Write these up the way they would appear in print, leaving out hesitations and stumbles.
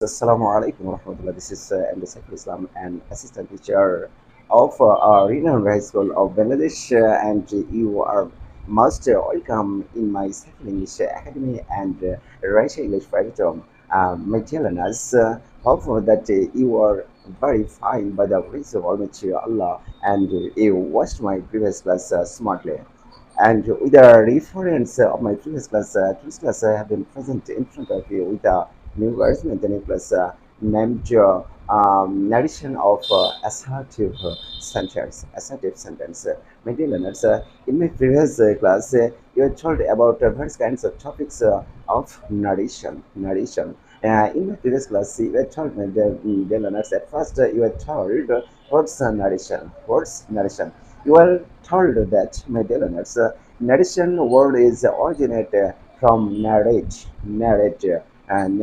Assalamu alaikum warahmatullah. This is MD Saiful Islam, an assistant teacher of renowned high school of Bangladesh, and you are most welcome in my Saiful English Academy and Raisa English private home. My dear learners, hope that you are very fine by the grace of Almighty Allah, and you watched my previous class smartly. And with the reference of my previous class, this class have been present in front of you with a new version and the new class named narration of assertive sentence. My dear learners, in my previous class, you were told about various kinds of topics of narration. In my previous class, you were told, my dear learners, at first you were told what's narration? What's narration? You are told that, my dear learners, narration word is originated from narrate. And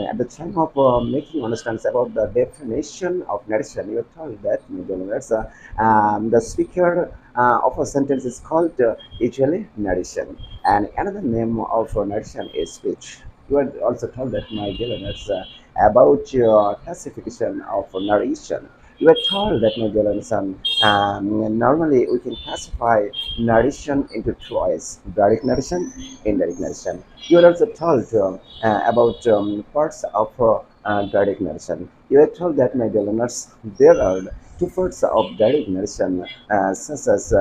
at the time of making understands about the definition of narration, you are told that, my dear learners, the speaker of a sentence is called usually narration, and another name of narration is speech. You are also told that, my dear learners, about your classification of narration. You are told that, my dear learners, normally we can classify narration into two ways: direct narration, indirect narration. You are also told about parts of direct narration. You are told that, my dear learners, there are two parts of direct narration, such as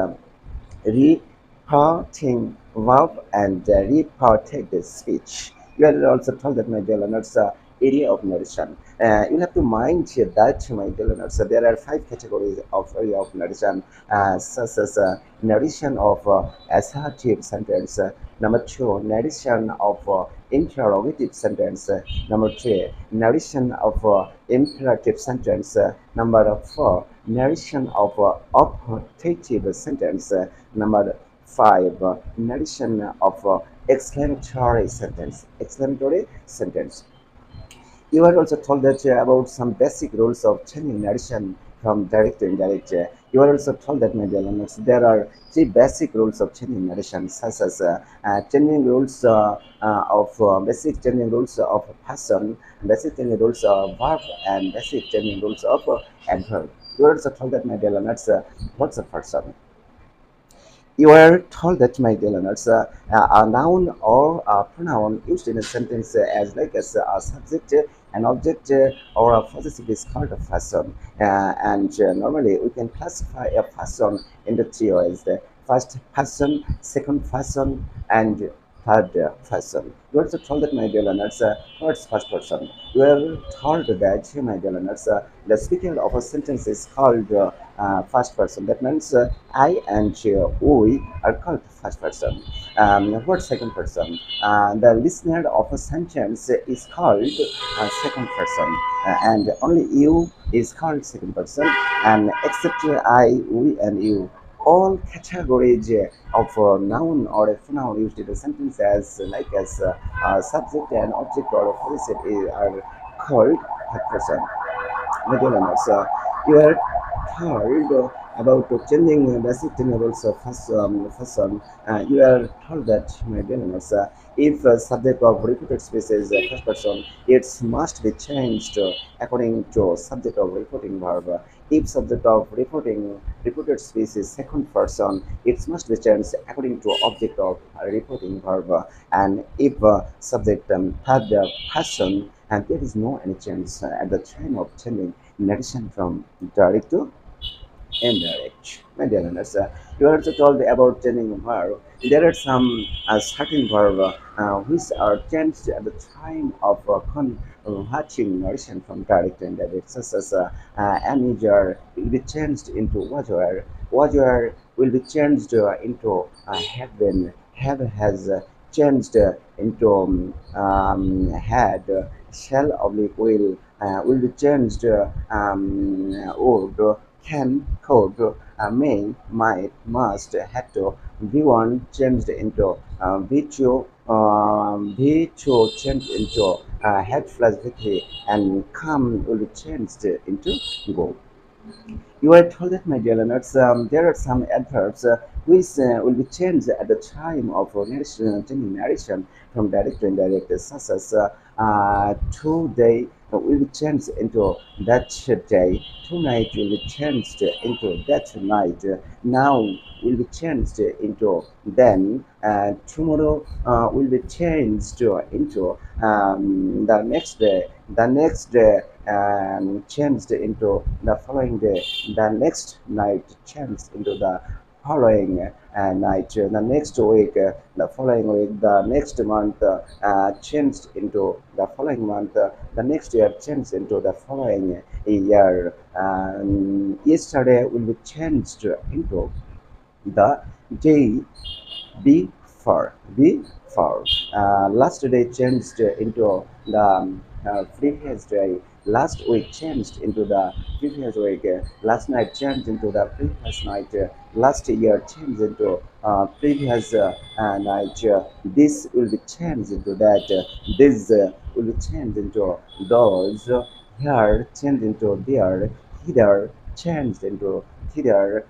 reporting verb and reported speech. You are also told that, my dear learners, area of narration. You have to mind here that, my dear learners, there are five categories of area of narration, such as narration of assertive sentence. Number two, narration of interrogative sentence. Number three, narration of imperative sentence. Number four, narration of authoritative sentence. Number five, narration of exclamatory sentence. Exclamatory sentence. You are also told that about some basic rules of changing narration from direct to indirect. You are also told that, my dear learners, there are three basic rules of changing narration, such as changing rules of basic changing rules of person, basic changing rules of verb, and basic changing rules of adverb. You are also told that, my dear learners, what's a person? You are told that, my dear learners, a noun or a pronoun used in a sentence as a subject, an object, or a possessive is called a person. And normally we can classify a person into three ways: the first person, second person, and third person. You are also told that, my dear learners, what's first person? You are told that, my dear learners, the speaker of a sentence is called first person. That means I and we are called first person. What second person? The listener of a sentence is called second person, and only you is called second person, and except I, we, and you. All categories of a noun or a pronoun used in the sentence as subject and object or a possessive are called third person. Netherlands. You are told about changing basic rules of person. You are told that, my Netherlands, if subject of repeated speech is first person, it must be changed according to subject of reporting verb. If subject of repeated speech is second person, it must be changed according to object of reporting verb. And if subject third person, and there is no any change at the time of changing narration from direct to indirect. My dear learners, you are also told about changing verb. There are some certain verb which are changed at the time of converting narration from direct to indirect, such as amateur will be changed into water will be changed into heaven, heaven has changed into had, shall oblique will be changed would, can, could, may, might, must, had to. V1 changed into V2, V2 changed into had plus V3, and come will be changed into go. You are told that, my dear learners, there are some adverbs which will be changed at the time of changing narration from direct to indirect, such as today will be changed into that day, tonight will be changed into that night, now will be changed into then, tomorrow will be changed into the next day changed into the following day, the next night changed into the following night, the next week, the following week, the next month changed into the following month, the next year changed into the following year. Yesterday will be changed into the day before. Last day changed into the previous day. Last week changed into the previous week. Last night changed into the previous night. Last year changed into previous night. This will be changed into that. This will be changed into those. Here changed into there. Hither changed into thither.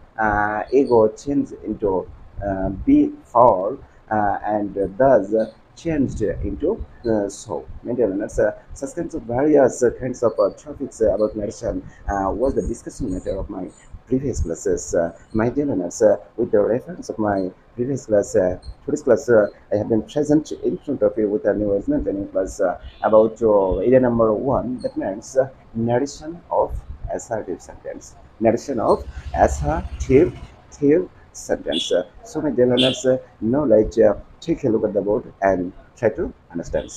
Ego changed into before, and thus changed into so. Maintenance. Such kinds of various kinds of topics about narration was the discussion matter of my previous classes. My dear learners, with the reference of my previous class, today's class, I have been present in front of you with a new announcement and class about area number one. That means narration of assertive sentence. Narration of assertive sentence. So, my dear learners, now take a look at the board and try to understand.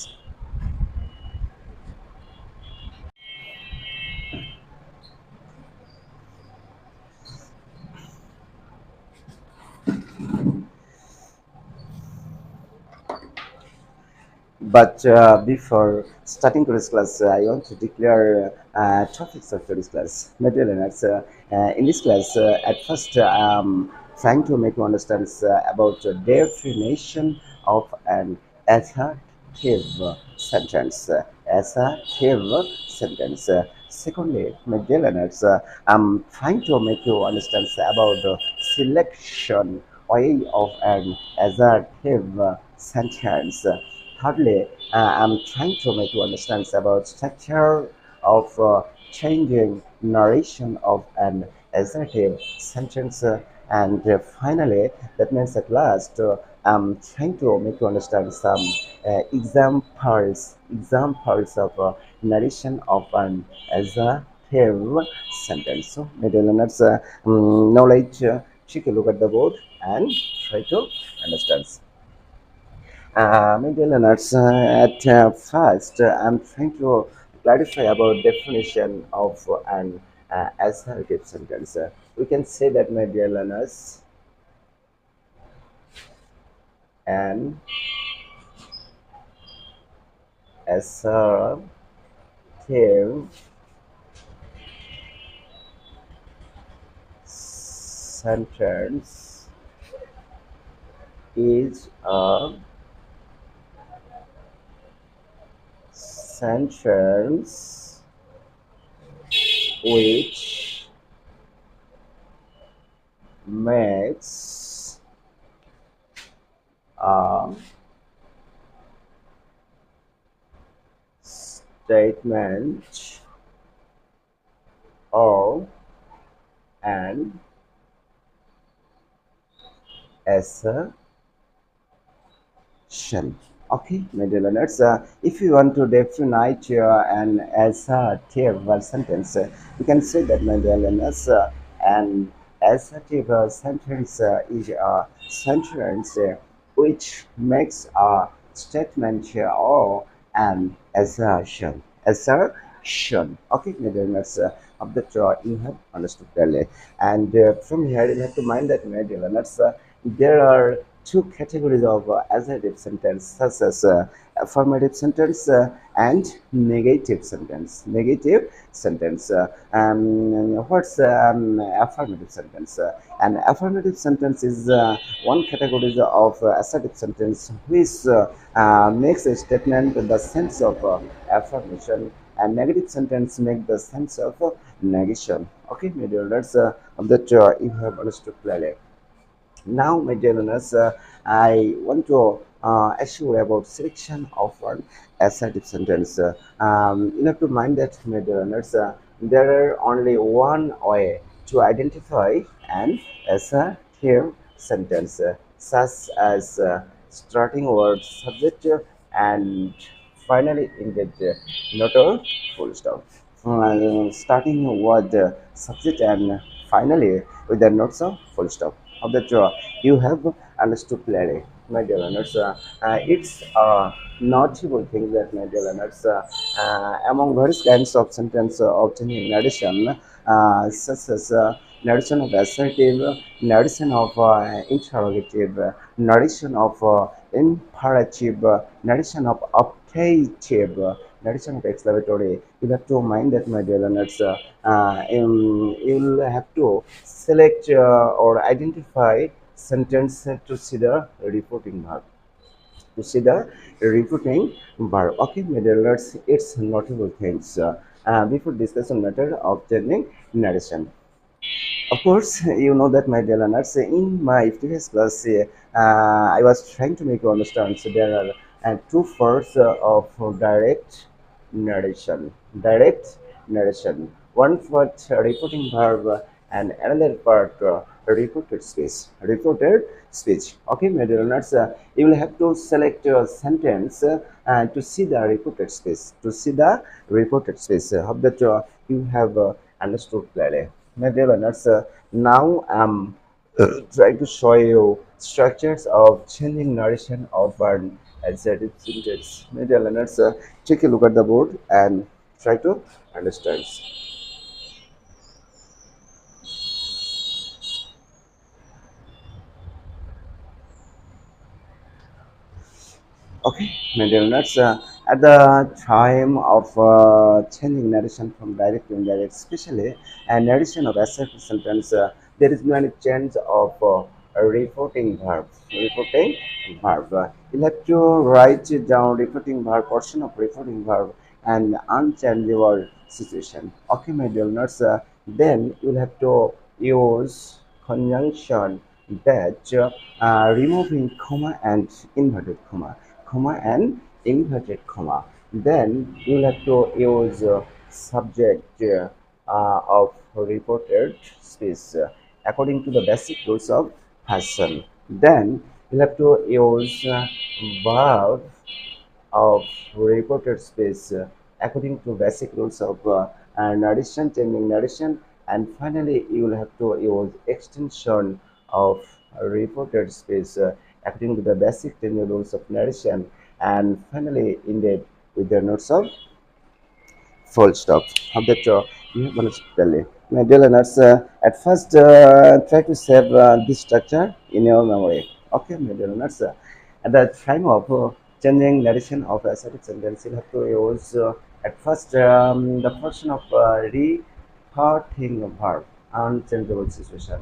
But before starting today's class, I want to declare topics of today's class. My dear learners, in this class, at first, I'm trying to make you understand about the definition of an assertive sentence. Assertive sentence. Secondly, my dear learners, I'm trying to make you understand about the selection way of an assertive sentence. Thirdly, I'm trying to make you understand about structure of changing narration of an assertive sentence. And finally, that means at last, I'm trying to make you understand some examples of narration of an assertive sentence. So, my dear learners, now take a look at the board and try to understand. Maybe learners, at first, I'm trying to clarify about definition of an assertive sentence. We can say that, my dear learners, an assertive sentence is a sentence which makes a statement or an assertion. Okay, my dear learners, if you want to define an assertive sentence, you can say that, my dear learners, an assertive sentence is a sentence which makes a statement or an assertion. Assertion. Okay, my dear learners, of that you have understood clearly. And from here, you have to mind that, my dear learners, there are two categories of assertive sentence, such as affirmative sentence and negative sentence. Negative sentence. What's affirmative sentence? An affirmative sentence is one category of assertive sentence which makes a statement in the sense of affirmation, and negative sentence make the sense of negation. Okay, my dear learners, that you have understood clearly. Now, my dear learners, I want to assure about selection of an assertive sentence. You have to mind that, my dear learners, there are only one way to identify an assertive sentence, such as starting word, subject, and finally ended, not a full stop. Starting with the subject and finally with the not so full stop. Of that you have understood clearly, my dear learners. It's a notable thing that, my dear learners, among various kinds of sentence obtaining narration, such as narration of assertive, narration of interrogative, narration of imperative, narration of optative, narration of exclamatory. You have to mind that, my dear learners. You'll have to select or identify sentence to see the reporting verb. To see the reporting verb. Okay, my dear learners, it's notable things. Before discussion matter of changing narration. Of course, you know that, my dear learners, in my previous class, I was trying to make you understand. So there are two parts of direct narration. Direct narration. One part reporting verb and another part reported speech. Reported speech. Okay, my dear learners, you will have to select a sentence to see the reported speech. To see the reported speech. Hope that you have understood clearly. My dear learners, now I'm trying to show you structures of changing narration of an assertive sentence. My dear learners, take a look at the board and try to understand. Okay, my dear learners, at the time of changing narration from direct to indirect, especially a narration of assertive sentence, there is no any change of a reporting verb. Reporting verb. You'll have to write it down reporting verb, portion of reporting verb, and unchangeable situation. Okay, my dear learners, then you'll have to use conjunction that removing comma and inverted comma and inverted comma. Then you'll have to use subject of reported speech according to the basic rules of person. Then you'll have to use verb of reported space according to basic rules of narration, changing narration, and finally you will have to use extension of reported space according to the basic changing rules of narration, and finally ended with the notes of full stop. How that you have managed to tell it. My dear learners, at first try to save this structure in your memory. Okay, my dear learners, at the time of changing narration of a certain sentence, you have to use at first the portion of reporting verb, unchangeable situation.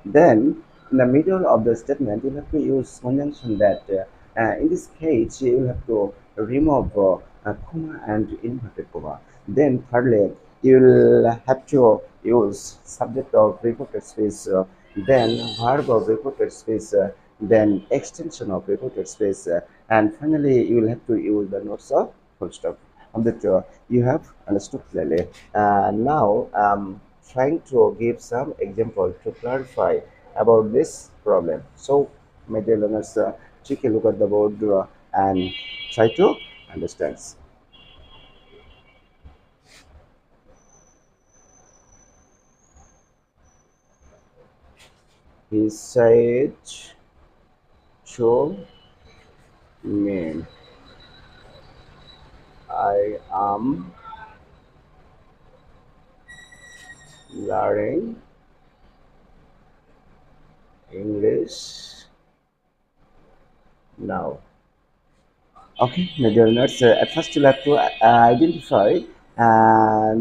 Then, in the middle of the statement, you have to use conjunction that, in this case, you will have to remove comma and inverted comma. Then, thirdly, you will have to use subject of reported space, then verb of reported space, then extension of reported space, and finally, you will have to use the notes of full stop. On that, you have understood clearly. Now, trying to give some example to clarify about this problem. So, my dear learners, take a look at the board and try to understand. He said to me, I am learning English now. Okay, my dear learners, at first you'll have to identify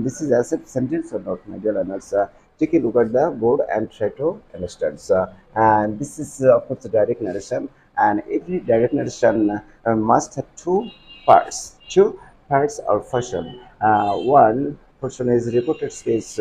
this is as a sentence or not, my dear learners. Take a look at the board and try to understand. And this is, of course, the direct narration, and every direct narration must have two parts. Two parts or portion. One portion is reported space,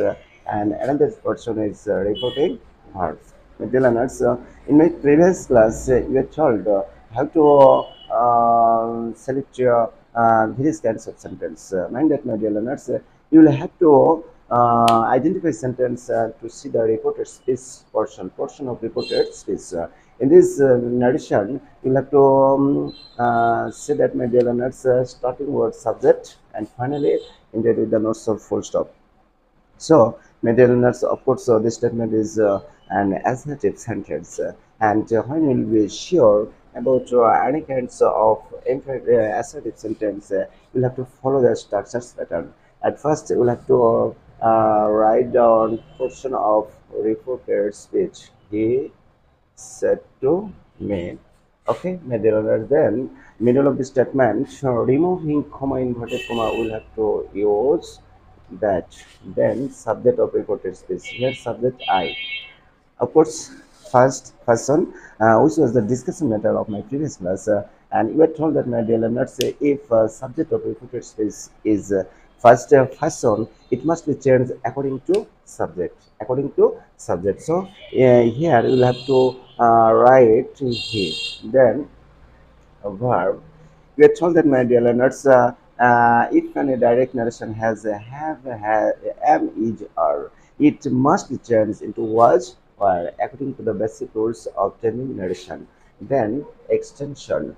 and another portion is reporting verbs. Dear learners, in my previous class, you were told how to select your various kinds of sentence. Mind that, my dear learners, you will have to identify sentence to see the reported speech portion of reported speech. In this narration, you'll have to say that, my dear learners, starting word subject and finally ended with the notes of full stop. So, maintenance, of course, this statement is an assertive sentence, and when you'll be sure about any kinds of assertive sentence, you'll have to follow the structures pattern. At first, you'll have to write down portion of reported speech. He said to me. Okay, middle then middle of the statement, removing comma inverted comma will have to use that. Then subject of reported speech. Here subject I. Of course, first person, which was the discussion matter of my previous class, and you were told that, my dear learners, if subject of reported speech is first person, it must be changed according to subject. According to subject. So here you will have to write he. Then a verb. We are told that, my dear learners, if any direct narration has a have, am, is, or, it must be changed into was or according to the basic rules of changing narration. Then extension,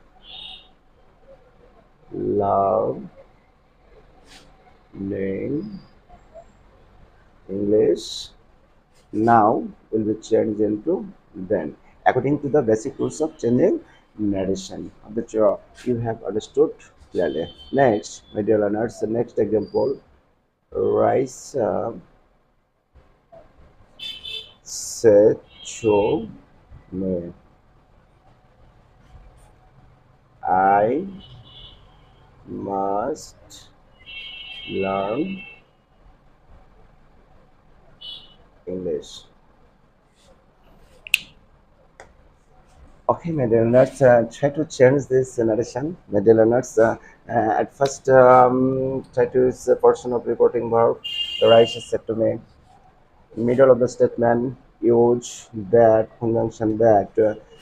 love, name, English, now will be changed into then according to the basic rules of changing narration. That you have understood clearly. Next, my dear learners, the next example, Raisa said to me, I must learn English. Okay, my dear learners, try to change this narration. My dear learners, at first, try to use a portion of reporting verb. Raisa said to me, middle of the statement, use that conjunction that,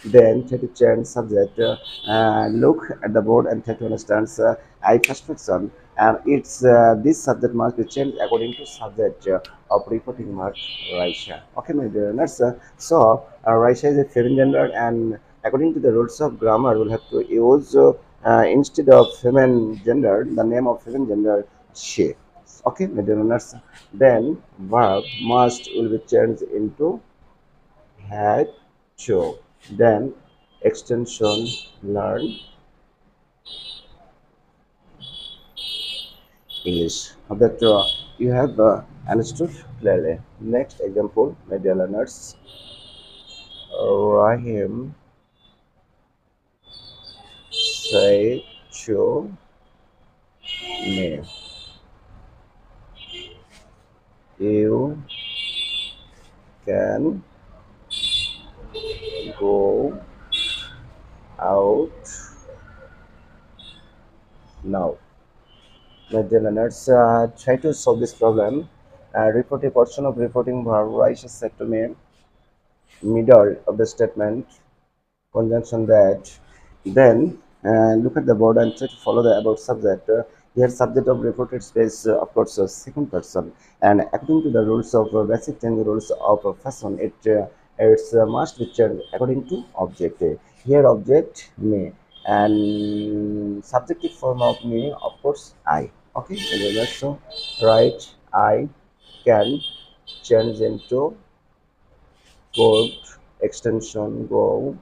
then try to change subject, look at the board and try to understand I first person, and it's this subject must be changed according to subject of reporting mark Raisha. Okay, my dear learners, so Raisha is a feminine gender, and according to the rules of grammar we'll have to use instead of feminine gender the name of feminine gender she. Okay, my dear learners, then verb must will be changed into had to. Then extension learn English. Hope that you have understood clearly. Next example, my dear learners, Rahim say to me, you can go out now. My dear learners, try to solve this problem. Report a portion of reporting verb. Raisha said to me, middle of the statement, conjunction that. Then look at the board and try to follow the above subject. Here, subject of reported space, of course, second person, and according to the rules of basic change rules of fashion, it's must be changed according to object. Here, object me, and subjective form of me, of course, I. Okay, so right, I can change into code extension go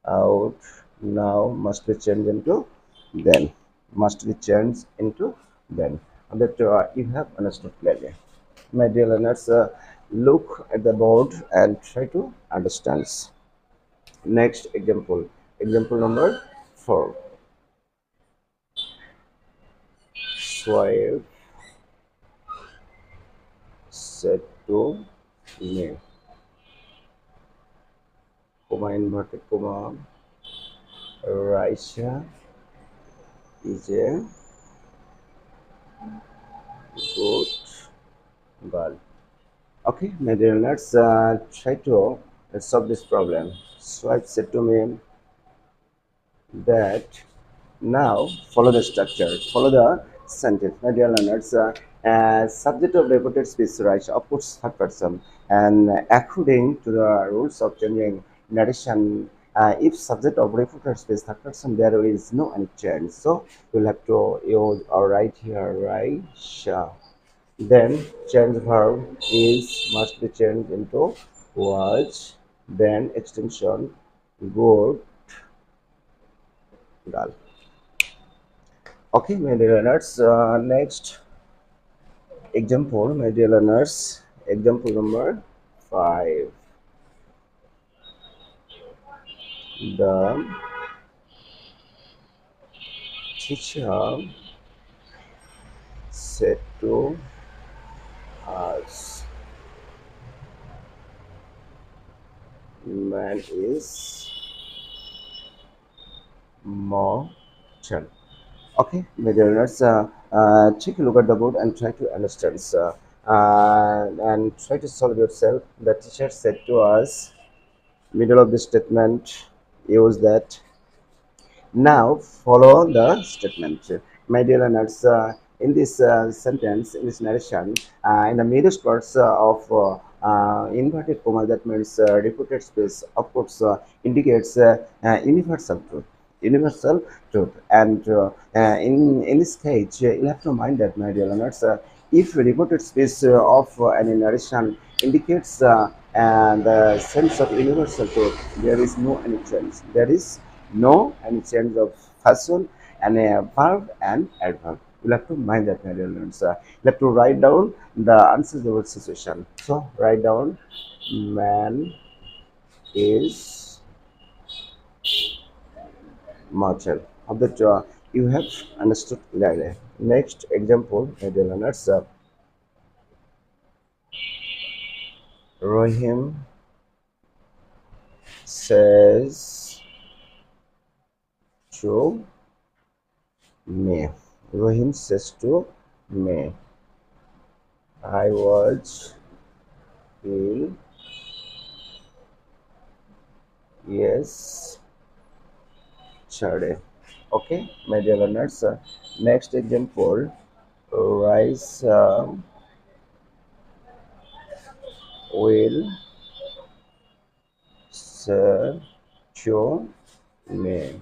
out now must be changed into then must be changed into then that you have understood clearly. My dear learners, look at the board and try to understand. Next example, example number 4. Swipe said to me, comma inverted comma, Raisa is a good girl. Okay, my dear, let's try to solve this problem. So I said to me that now follow the structure, follow the sentence. My dear learners, subject of reported speech right of course third person, and according to the rules of changing narration, if subject of reported speech third person, there is no any change. So we'll have to use or write here Raisa. Then change verb is must be changed into was. Then extension good girl. Okay, my dear learners, next example, my dear learners, example number 5. The teacher said to us, man is mortal. Okay, my dear learners, take a look at the board and try to understand, and try to solve yourself. The teacher said to us, middle of the statement, use that. Now follow the statement. My dear learners, in this sentence, in this narration, in the middle parts of inverted comma, that means repeated space, of course, indicates universal truth. Universal truth, and in this case, you'll have to mind that, my dear learners, if repeated space of any narration indicates the sense of universal truth, there is no any change. There is no any change of person and a verb and adverb. You'll have to mind that, my dear learners. You have to write down the answers of the situation. So write down man is mortal. Hope that you have understood clearly. Next example, my dear learners. Rohim says to me. Rohim says to me, I was ill. Yes, Saturday. Okay, my dear learners. Next example, Raisa will show me.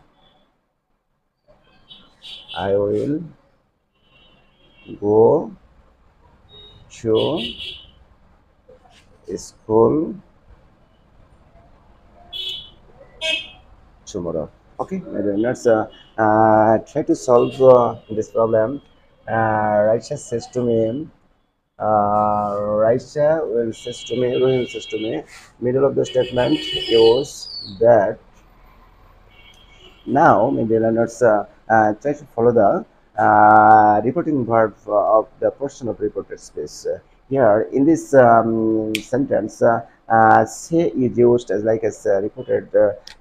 I will go to school tomorrow. Okay, my dear learners. Try to solve this problem. Raisa says to me. Raisa will says to me. Rohim says to me. Middle of the statement use that. Now, maybe learners try to follow the reporting verb of the portion of reported space. Here, in this sentence, say is used as like as reported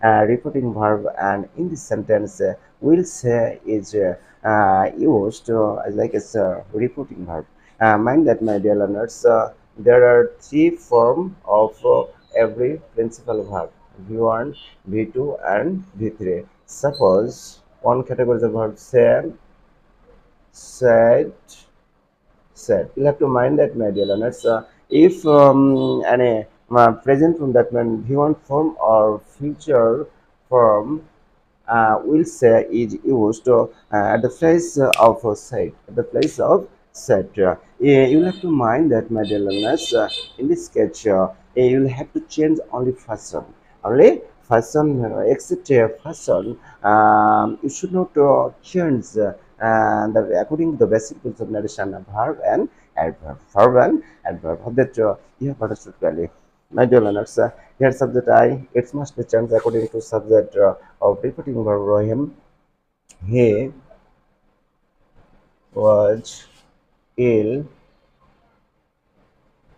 reporting verb, and in this sentence, will say is used as like as reporting verb. Mind that, my dear learners, there are three forms of every principal verb: V1, V2, and V3. Suppose one category is the verb said, said. You'll have to mind that, my dear learners. If any present form, that means V1 form or future form, will say is used at the place of said. At the place of said. You'll have to mind that, my dear learners. In this sketch, you'll have to change only person. Only person, except person. You should not change. According to the basic rules of narration, verb and adverb. Verb and adverb. Hope that you have understood clearly. My dear learners, here subject I, it must be changed according to subject of repeating verb Rohim. He was ill,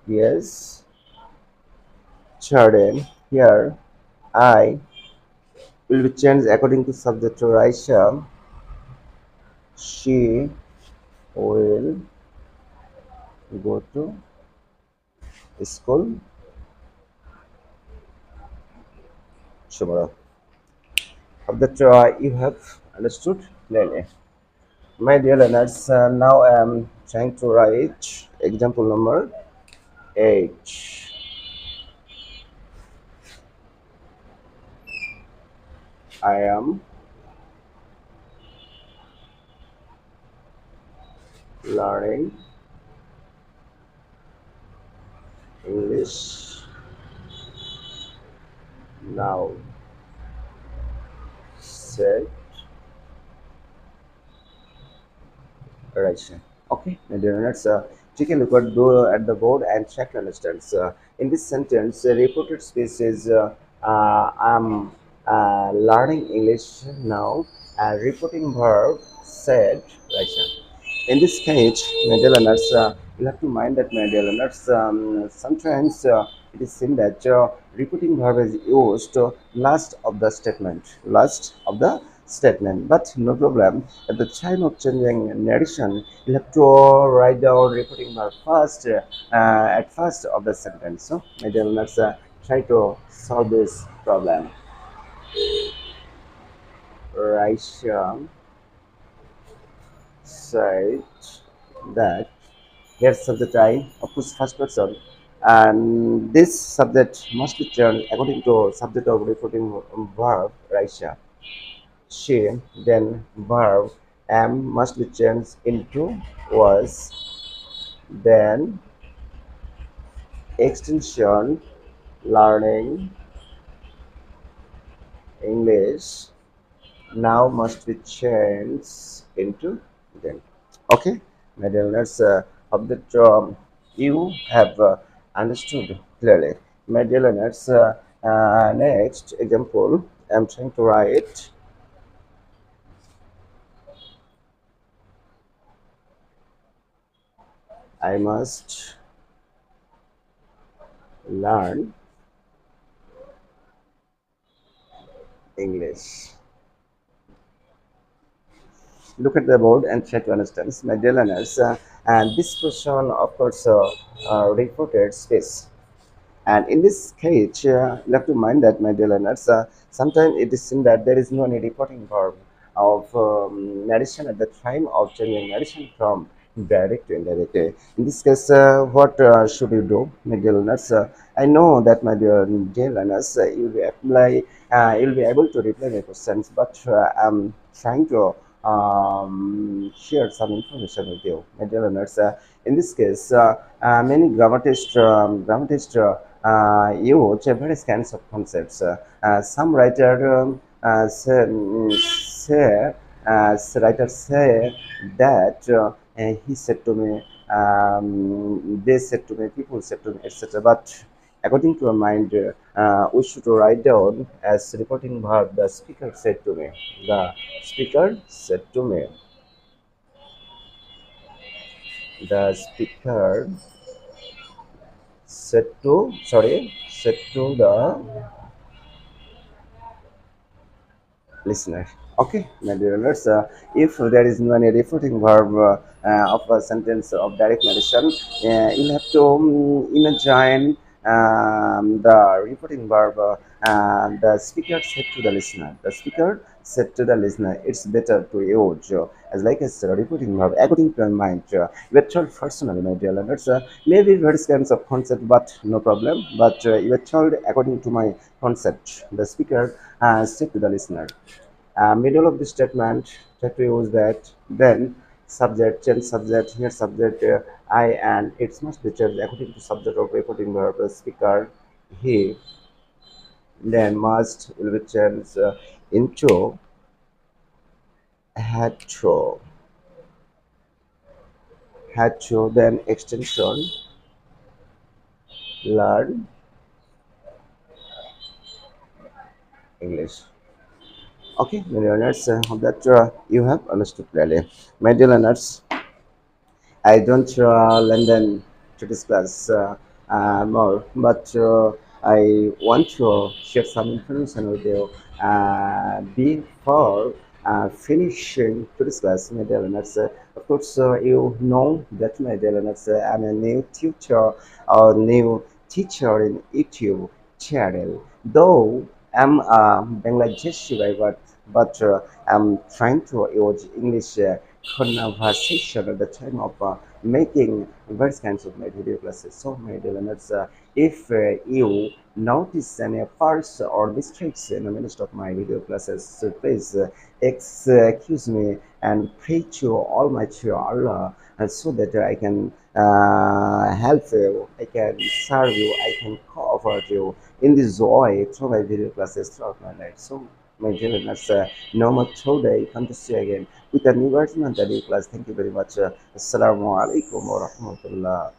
yes, Children. Here I will be changed according to subject to Raisa. She will go to school tomorrow. Hope that you have understood clearly. My dear learners, now I am trying to write example number 8. I am learning English now. Said Raisa. Okay, my dear learners, take a look at the board and check to understand. In this sentence, reported space is I'm learning English now. Reporting verb said Raisa. In this case, my dear learners, you have to mind that, my dear learners, sometimes it is seen that repeating verb is used last of the statement, but no problem. At the time of changing narration, you have to write down repeating verb first at first of the sentence. So, my dear learners, try to solve this problem. Raisha said that. Here's subject I, of course, first person, and this subject must be turned according to subject of reporting verb, Raisha. She, then verb am must be changed into was, then extension learning English now must be changed into then. Okay, my dear learners, of that you have understood clearly. My dear learners, next example, I'm trying to write. I must learn English. Look at the board and try to understand. My dear learners, and this question, of course, reported space. And in this case, you have to mind that, my dear learners, sometimes it is seen that there is no any reporting verb of narration at the time of changing narration from direct to indirect. In this case, what should you do, my dear learners? I know that, my dear learners, you'll be able to reply my questions, but I'm trying to share some information with you, my dear learners. In this case, many grammatists use various kinds of concepts. Some writers say that he said to me, they said to me, people said to me, etc. But according to my mind, we should write down as reporting verb. The speaker said to me. The speaker said to me. The speaker said to the listener. Okay, my dear learners, if there is no any refuting verb of a sentence of direct narration, you'll have to imagine the refuting verb. The speaker said to the listener. The speaker said to the listener, it's better to use as like a refuting verb according to your mind. You are told personally, my dear learners, maybe various kinds of concept, but no problem. But you are told according to my concept. The speaker said to the listener. Middle of the statement, try to use that. Then subject, change subject, here subject I and it must be changed according to subject of reporting verb. Speaker he, then must will be changed into had to, then extension learn English. Okay, my dear learners, hope that you have understood clearly. My dear learners, I don't London to discuss more, but I want to share some information with you before finishing to discuss, my dear learners. of course, you know that my dear learners, I'm a new tutor or new teacher in YouTube channel. Though I'm a Bangladeshi by birth, but I'm trying to use English conversation at the time of making various kinds of my video classes. So, my dear learners, if you notice any faults or mistakes in the midst of my video classes, so please excuse me and pray to Almighty Allah, so that I can help you, I can serve you, I can comfort you in this joy through my video classes throughout my life. So, my dear listeners, no more today. Come to see you again with a new version of the video class. Thank you very much. Assalamu alaikum wa rahmatullah.